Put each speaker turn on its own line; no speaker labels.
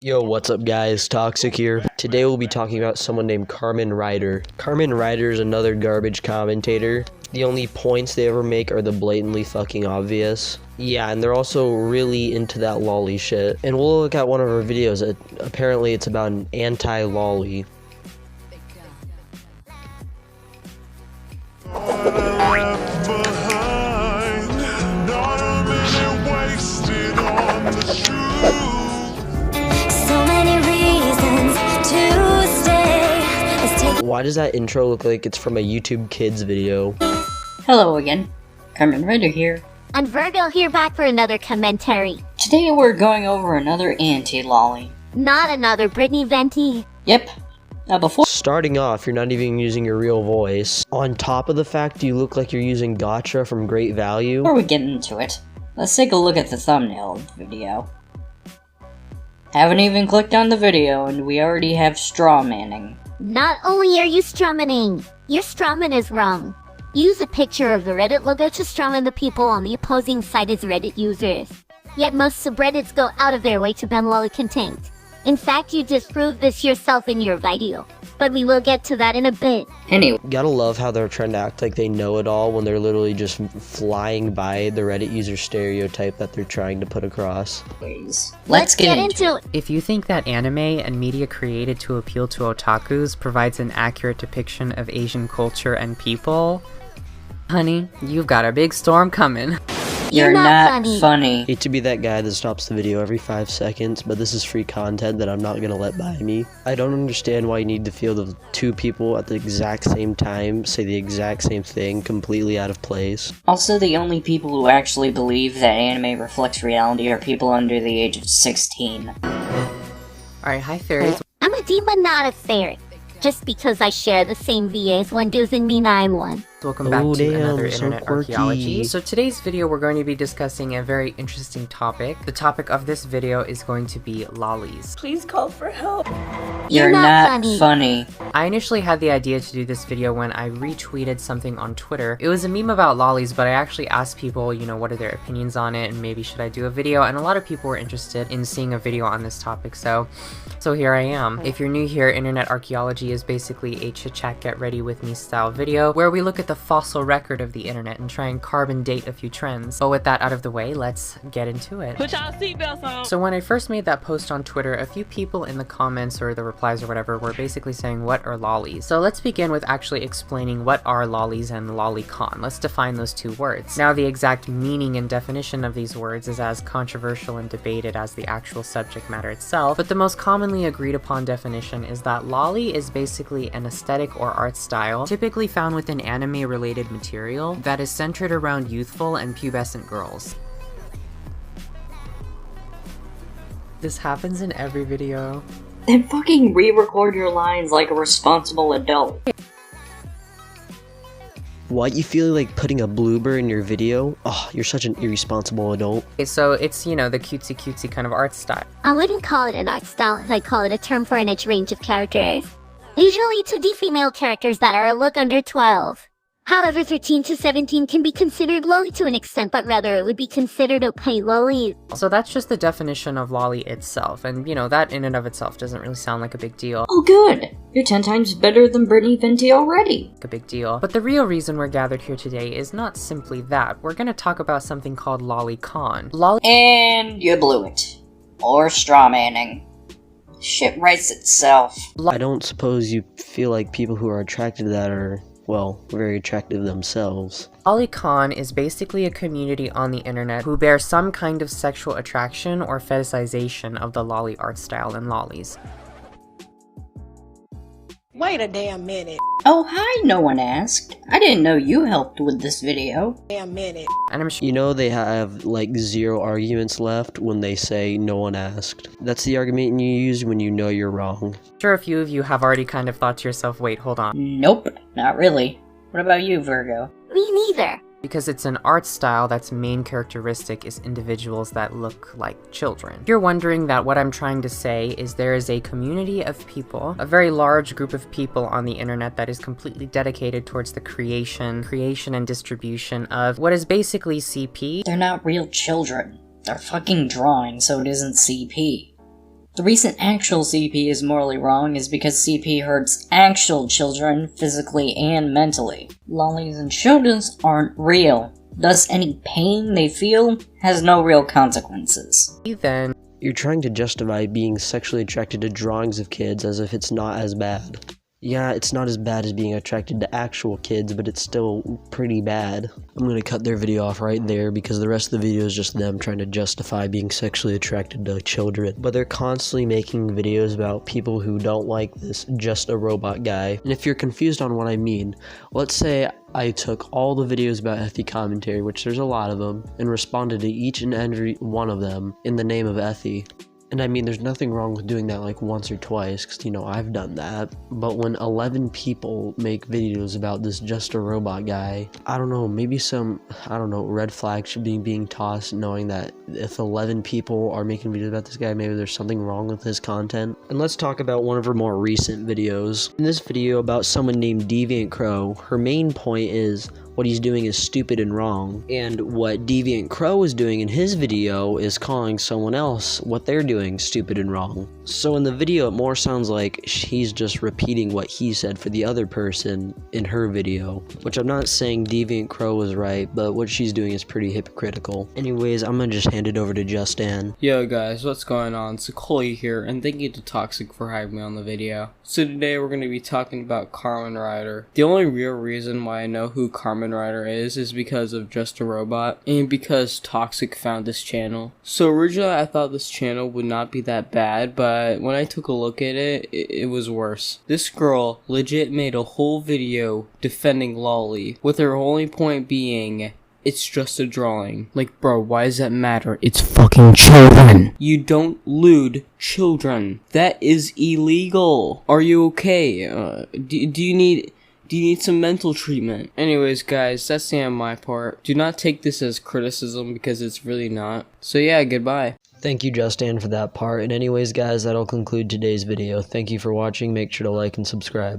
Yo, what's up guys, Toxic here. Today we'll be talking about someone named CarmenRider. CarmenRider is another garbage commentator. The only points they ever make are the blatantly fucking obvious. Yeah, and they're also really into that lolly shit. And we'll look at one of her videos. Apparently it's about an anti-lolly. Why does that intro look like it's from a YouTube Kids video?
Hello again, CarmenRider here.
And Virgo here back for another commentary.
Today we're going over another anti-lolly.
Not another Britney Venti.
Yep. Now before
Starting off, you're not even using your real voice. On top of the fact you look like you're using Gotcha from Great Value.
we get into it, let's take a look at the thumbnail of the video. Haven't even clicked on the video and we already have straw manning.
Not only are you strawmanning, your strawman is wrong. Use a picture of the Reddit logo to strawman the people on the opposing side as Reddit users. Yet most subreddits go out of their way to ban lolly content. In fact, you disproved this yourself in your video, but we will get to that in a bit.
Anyway,
Gotta love how they're trying to act like they know it all when they're literally just flying by the Reddit user stereotype that they're trying to put across.
let's get into it.
If you think that anime and media created to appeal to otakus provides an accurate depiction of Asian culture and people, honey, you've got a big storm coming.
You're not funny.
Hate to be that guy that stops the video every 5 seconds, but this is free content that I'm not gonna let by me. I don't understand why you need to feel the two people at the exact same time say the exact same thing completely out of place.
Also, the only people who actually believe that anime reflects reality are people under the age of 16.
Alright, hi fairies.
I'm a demon, not a fairy. Just because I share the same VA as one doesn't mean I'm one.
Welcome back to
damn,
another
so
internet
quirky.
archaeology. So today's video we're going to be discussing a very interesting topic. The topic of this video is going to be lollies.
Please call for help.
You're not funny.
I initially had the idea to do this video when I retweeted something on Twitter. It was a meme about lollies, but I actually asked people, you know, what are their opinions on it and maybe should I do a video, and a lot of people were interested in seeing a video on this topic, so here I am. If you're new here, internet archaeology is basically a chit-chat get ready with me style video where we look at the fossil record of the internet and try and carbon date a few trends. But with that out of the way, let's get into it.
Put y'all seatbelts on.
So when I first made that post on Twitter, a few people in the comments or the replies or whatever were basically saying, what are lollies? So let's begin with actually explaining what are lollies and lolicon. Let's define those two words. Now the exact meaning and definition of these words is as controversial and debated as the actual subject matter itself, but the most commonly agreed upon definition is that lolly is basically an aesthetic or art style typically found within anime-related material that is centered around youthful and pubescent girls. This happens in every video.
Then fucking re-record your lines like a responsible adult.
Why you feel like putting a blooper in your video? Oh, you're such an irresponsible adult.
Okay, so it's, you know, the cutesy kind of art style.
I wouldn't call it an art style, I call it a term for an age range of characters. Usually 2D female characters that are a look under 12. However, 13 to 17 can be considered lolly to an extent, but rather it would be considered okay lolly.
So that's just the definition of lolly itself, and you know, that in and of itself doesn't really sound like a big deal.
Oh good! You're 10 times better than Britney Venti already!
But the real reason we're gathered here today is not simply that. We're gonna talk about something called lolicon.
And you blew it. Or straw manning. Shit writes itself.
I don't suppose you feel like people who are attracted to that are, well, very attractive themselves.
Lolicon is basically a community on the internet who bear some kind of sexual attraction or fetishization of the lolly art style and lollies.
Wait a damn minute.
Oh hi, no one asked. I didn't know you helped with this video.
Damn minute.
And I'm sure
You know they have like 0 arguments left when they say no one asked. That's the argument you use when you know you're wrong.
a few of you have already kind of thought to yourself, wait, hold on.
Nope, not really. What about you, Virgo?
Me neither.
Because it's an art style that's main characteristic is individuals that look like children. If you're wondering that what I'm trying to say is there is a community of people, a very large group of people on the internet that is completely dedicated towards the creation and distribution of what is basically CP.
They're not real children. They're fucking drawing, so it isn't CP. The reason actual CP is morally wrong is because CP hurts actual children physically and mentally. Lollies and shodas aren't real. Thus, any pain they feel has no real consequences.
Then
You're trying to justify being sexually attracted to drawings of kids as if it's not as bad. Yeah, it's not as bad as being attracted to actual kids, but it's still pretty bad. I'm gonna cut their video off right there because the rest of the video is just them trying to justify being sexually attracted to children. But they're constantly making videos about people who don't like this just a robot guy. And if you're confused on what I mean, let's say I took all the videos about Effie commentary, which there's a lot of them, and responded to each and every one of them in the name of Effie. And I mean, there's nothing wrong with doing that like once or twice, because, you know, I've done that. But when 11 people make videos about this just a robot guy, I don't know, maybe some, I don't know, red flag should be being tossed, knowing that if 11 people are making videos about this guy, maybe there's something wrong with his content. And let's talk about one of her more recent videos. In this video about someone named Deviant Crow, her main point is what he's doing is stupid and wrong, and what Deviant Crow is doing in his video is calling someone else what they're doing stupid and wrong. So in the video it more sounds like he's just repeating what he said for the other person in her video, which I'm not saying Deviant Crow was right, but what she's doing is pretty hypocritical. Anyways, I'm gonna just hand it over to Justin.
Yo guys, what's going on? Sequoia here, and thank you to Toxic for having me on the video. So today we're going to be talking about CarmenRider. The only real reason why I know who CarmenRider is because of Just a Robot, and because Toxic found this channel. So originally I thought this channel would not be that bad, but when I took a look at it, it was worse. This girl legit made a whole video defending Lolly, with her only point being, it's just a drawing. Like, bro, why does that matter? It's fucking children. You don't lewd children. That is illegal. Are you okay? Do you need some mental treatment? Anyways, guys, that's the end of my part. Do not take this as criticism because it's really not. So yeah, goodbye.
Thank you, Justin, for that part. And anyways, guys, that'll conclude today's video. Thank you for watching. Make sure to like and subscribe.